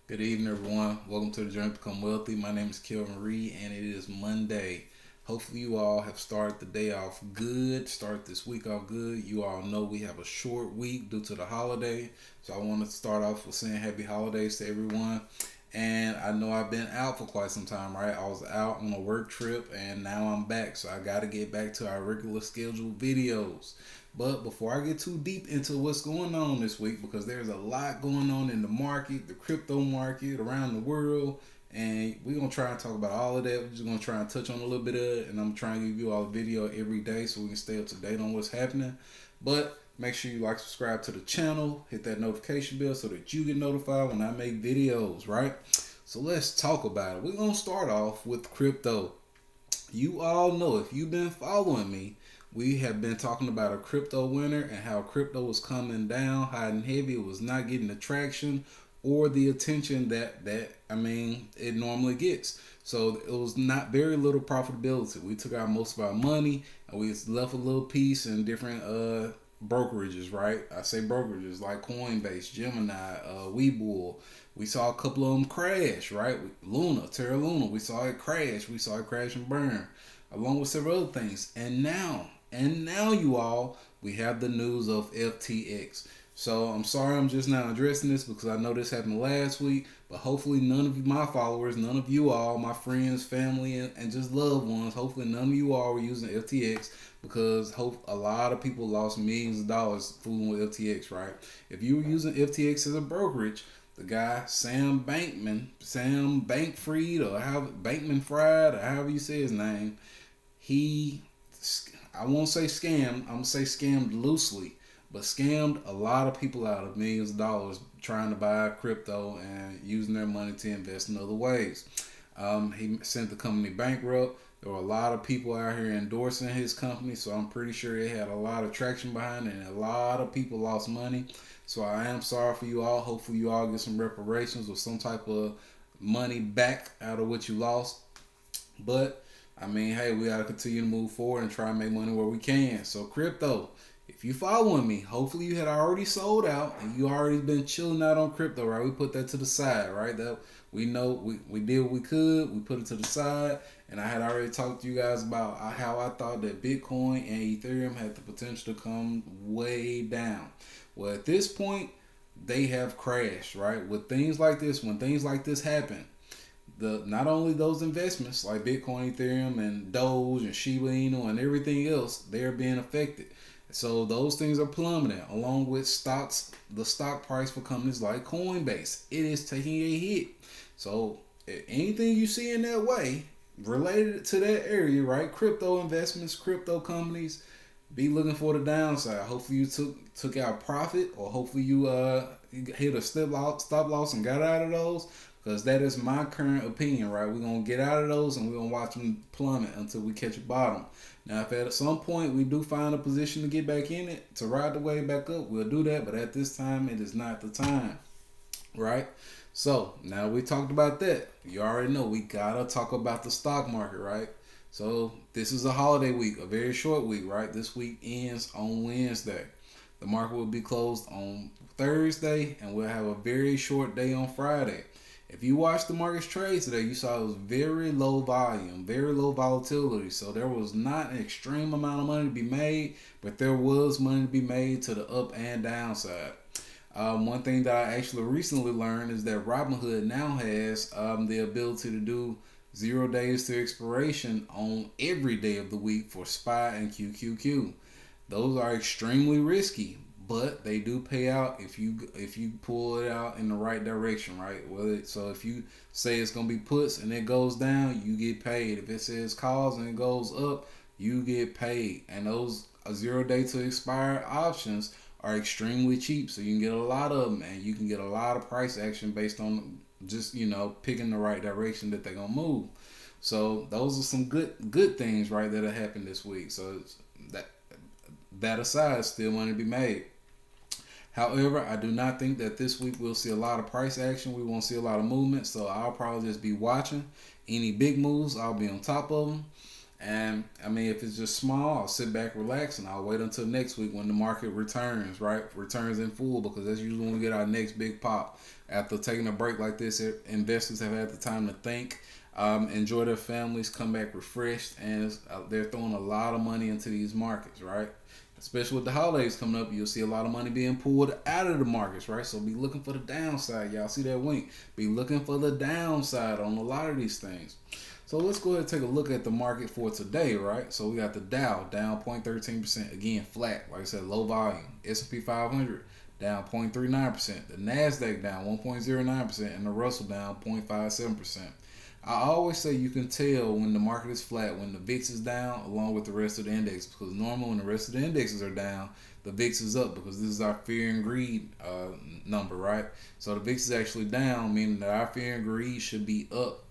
Good evening, everyone. Welcome to the Journey to Become Wealthy. My name is Kelvin and it is Monday. Hopefully, you all have started the day off good, start this week off good. You all know we have a short week due to the holiday, so I want to start off with saying happy holidays to everyone. And I know I've been out for quite some time, right? I was out on a work trip and now I'm back, so I got to get back to our regular scheduled videos. But before I get too deep into what's going on this week, because there's a lot going on in the market, the crypto market around the world, and we're going to try and talk about all of that. We're just going to try and touch on a little bit of it, and I'm trying to give you all a video every day so we can stay up to date on what's happening. But make sure you like, subscribe to the channel, hit that notification bell so that you get notified when I make videos, right? So let's talk about it. We're going to start off with crypto. You all know, if you've been following me, we have been talking about a crypto winter and how crypto was coming down hot and heavy. It was not getting the traction or the attention that it normally gets. So it was not very little profitability. We took out most of our money and we left a little piece in different brokerages, right? I say brokerages like Coinbase, Gemini, Webull. We saw a couple of them crash, right? Terra Luna, we saw it crash. We saw it crash and burn, along with several other things. And now, you all, we have the news of FTX. So I'm sorry I'm just now addressing this because I know this happened last week, but hopefully none of my followers, none of you all, my friends, family, and just loved ones, hopefully none of you all were using FTX because a lot of people lost millions of dollars fooling with FTX, right? If you were using FTX as a brokerage, the guy Sam Bankfried, or how Bankman Fried, or however you say his name, he, I won't say scammed, I'm gonna say scammed loosely, but scammed a lot of people out of millions of dollars trying to buy crypto and using their money to invest in other ways. He sent the company bankrupt. There were a lot of people out here endorsing his company, so I'm pretty sure it had a lot of traction behind it, and a lot of people lost money. So I am sorry for you all. Hopefully you all get some reparations or some type of money back out of what you lost. But hey, we gotta continue to move forward and try and make money where we can. So crypto, if you following me, hopefully you had already sold out and you already been chilling out on crypto, right? We put that to the side, right? That we know we did what we could. We put it to the side, and I had already talked to you guys about how I thought that Bitcoin and Ethereum had the potential to come way down. Well, at this point, they have crashed, right? With things like this, when things like this happen, not only those investments like Bitcoin, Ethereum, and Doge and Shiba Inu and everything else, they are being affected. So those things are plummeting, along with stocks. The stock price for companies like Coinbase, it is taking a hit. So anything you see in that way related to that area, right? Crypto investments, crypto companies, be looking for the downside. Hopefully you took out profit, or hopefully you hit a stop loss and got out of those. Because that is my current opinion, right? We're going to get out of those and we're going to watch them plummet until we catch a bottom. Now, if at some point we do find a position to get back in it, to ride the wave back up, we'll do that. But at this time, it is not the time, right? So, now we talked about that. You already know we got to talk about the stock market, right? So, this is a holiday week, a very short week, right? This week ends on Wednesday. The market will be closed on Thursday, and we'll have a very short day on Friday. If you watched the markets trade today, you saw it was very low volume, very low volatility. So there was not an extreme amount of money to be made, but there was money to be made to the up and downside. One thing that I actually recently learned is that RobinHood now has the ability to do 0 days to expiration on every day of the week for SPY and QQQ. Those are extremely risky, but they do pay out if you pull it out in the right direction, right? So if you say it's gonna be puts and it goes down, you get paid. If it says calls and it goes up, you get paid. And those 0 day to expire options are extremely cheap, so you can get a lot of them, and you can get a lot of price action based on just picking the right direction that they're gonna move. So those are some good things, right, that have happened this week. So that aside, still money to be made. However, I do not think that this week we'll see a lot of price action. We won't see a lot of movement, so I'll probably just be watching. Any big moves, I'll be on top of them. And if it's just small, I'll sit back, relax, and I'll wait until next week when the market returns, right? Returns in full, because that's usually when we get our next big pop. After taking a break like this, investors have had the time to think, enjoy their families, come back refreshed, and they're throwing a lot of money into these markets, right? Especially with the holidays coming up, you'll see a lot of money being pulled out of the markets, right? So be looking for the downside. Y'all see that wink? Be looking for the downside on a lot of these things. So let's go ahead and take a look at the market for today, right? So we got the Dow down 0.13%. Again, flat. Like I said, low volume. S&P 500 down 0.39%. The NASDAQ down 1.09%. And the Russell down 0.57%. I always say you can tell when the market is flat, when the VIX is down, along with the rest of the index. Because normally when the rest of the indexes are down, the VIX is up because this is our fear and greed number, right? So the VIX is actually down, meaning that our fear and greed should be up.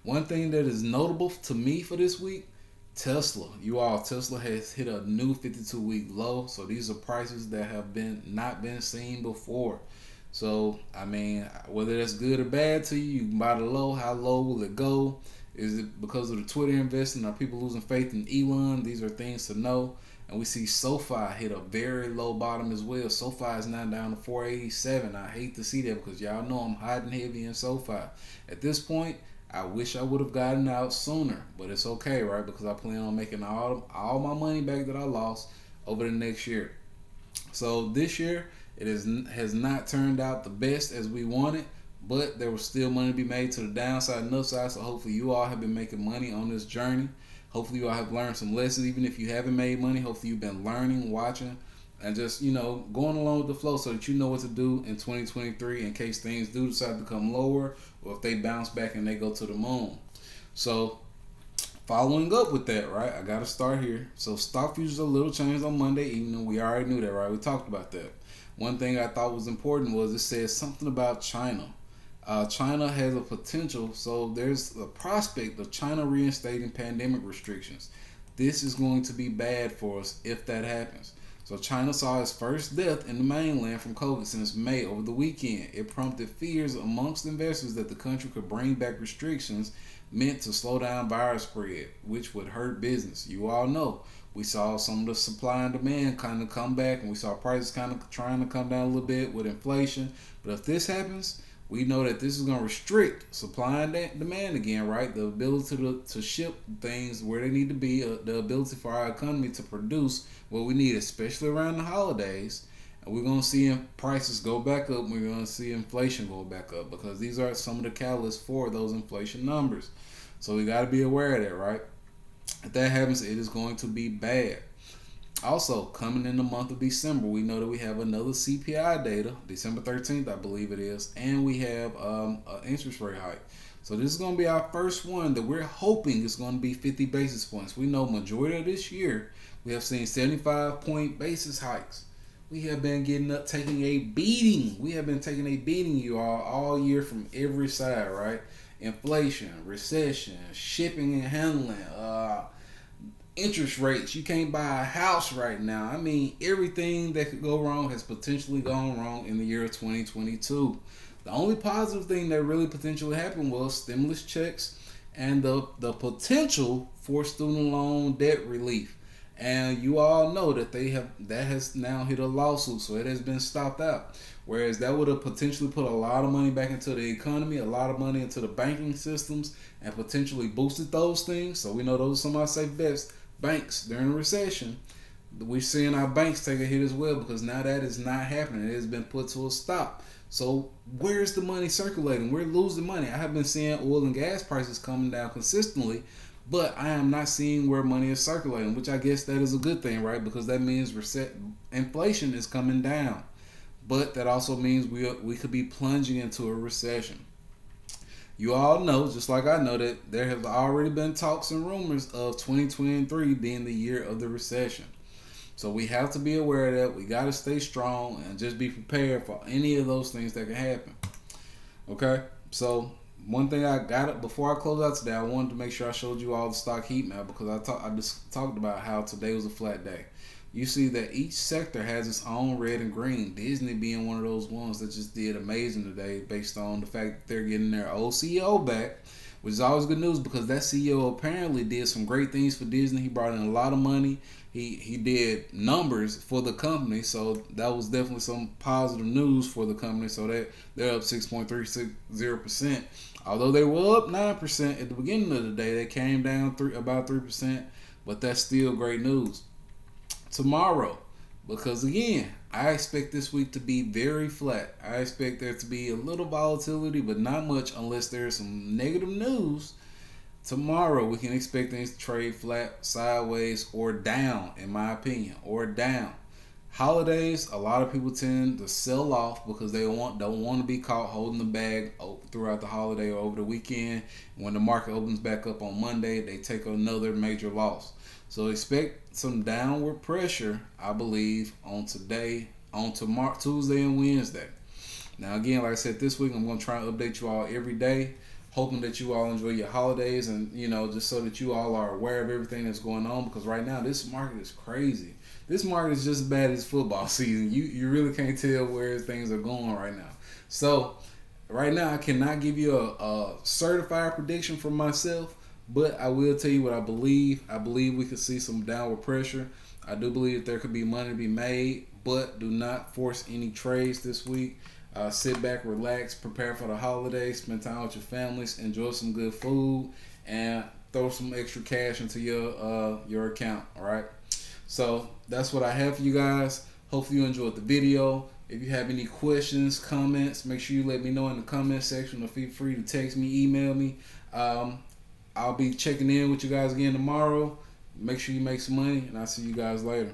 One thing that is notable to me for this week, Tesla. Tesla has hit a new 52-week low. So these are prices that have not been seen before. So, I mean, whether that's good or bad to you, you can buy the low. How low will it go? Is it because of the Twitter investing? Are people losing faith in Elon? These are things to know. And we see SoFi hit a very low bottom as well. SoFi is now down to 487. I hate to see that because y'all know I'm hot and heavy in SoFi. At this point, I wish I would have gotten out sooner. But it's okay, right? Because I plan on making all my money back that I lost over the next year. So this year, it has not turned out the best as we wanted, but there was still money to be made to the downside and upside. So hopefully you all have been making money on this journey. Hopefully you all have learned some lessons. Even if you haven't made money, hopefully you've been learning, watching, and just, going along with the flow so that you know what to do in 2023 in case things do decide to come lower or if they bounce back and they go to the moon. So following up with that, right, I got to start here. So stock futures a little changed on Monday, even though we already knew that, right? We talked about that. One thing I thought was important was it says something about China. China has a potential, so there's a prospect of China reinstating pandemic restrictions. This is going to be bad for us if that happens. So China saw its first death in the mainland from COVID since May over the weekend. It prompted fears amongst investors that the country could bring back restrictions meant to slow down virus spread, which would hurt business. You all know. We saw some of the supply and demand kind of come back, and we saw prices kind of trying to come down a little bit with inflation. But if this happens, we know that this is going to restrict supply and demand again, right? The ability to ship things where they need to be, the ability for our economy to produce what we need, especially around the holidays. And we're going to see prices go back up. We're going to see inflation go back up because these are some of the catalysts for those inflation numbers. So we got to be aware of that, right? If that happens, it is going to be bad. Also, coming in the month of December, we know that we have another CPI data, December 13th, I believe it is, and we have an interest rate hike. So this is going to be our first one that we're hoping is going to be 50 basis points. We know majority of this year, we have seen 75-point basis hikes. We have been taking a beating. We have been taking a beating, you all year from every side, right? Inflation, recession, shipping and handling, interest rates. You can't buy a house right now. I mean, everything that could go wrong has potentially gone wrong in the year of 2022. The only positive thing that really potentially happened was stimulus checks and the potential for student loan debt relief. And you all know that that has now hit a lawsuit, so it has been stopped out. Whereas that would have potentially put a lot of money back into the economy, a lot of money into the banking systems, and potentially boosted those things. So we know those are some of our safe bets. Banks during a recession, we're seeing our banks take a hit as well because now that is not happening. It has been put to a stop. So where's the money circulating? We're losing money. I have been seeing oil and gas prices coming down consistently, but I am not seeing where money is circulating, which I guess that is a good thing, right? Because that means inflation is coming down. But that also means we could be plunging into a recession. You all know, just like I know, that there have already been talks and rumors of 2023 being the year of the recession. So we have to be aware of that. We got to stay strong and just be prepared for any of those things that can happen. Okay? So one thing I got before I close out today, I wanted to make sure I showed you all the stock heat map because I just talked about how today was a flat day. You see that each sector has its own red and green. Disney being one of those ones that just did amazing today based on the fact that they're getting their old CEO back. which is always good news because that CEO apparently did some great things for Disney. He brought in a lot of money. He did numbers for the company, so that was definitely some positive news for the company. So that they're up 6.360%. Although they were up 9% at the beginning of the day, they came down about 3%, but that's still great news. Tomorrow, because again, I expect this week to be very flat. I expect there to be a little volatility, but not much unless there's some negative news. Tomorrow, we can expect things to trade flat, sideways, or down, in my opinion, or down. Holidays, a lot of people tend to sell off because they don't want to be caught holding the bag throughout the holiday or over the weekend. When the market opens back up on Monday, they take another major loss. So expect some downward pressure, I believe, on Tuesday and Wednesday. Now, again, like I said, this week I'm going to try and update you all every day, hoping that you all enjoy your holidays and, just so that you all are aware of everything that's going on, because right now this market is crazy. This market is just as bad as football season. You really can't tell where things are going right now. So right now I cannot give you a certified prediction for myself, but I will tell you what I believe. I believe we could see some downward pressure. I do believe there could be money to be made, but do not force any trades this week. Sit back, relax, prepare for the holidays, spend time with your families, enjoy some good food, and throw some extra cash into your account. All right. So that's what I have for you guys. Hopefully you enjoyed the video. If you have any questions, comments, make sure you let me know in the comment section, or feel free to text me, email me. I'll be checking in with you guys again tomorrow. Make sure you make some money, and I'll see you guys later.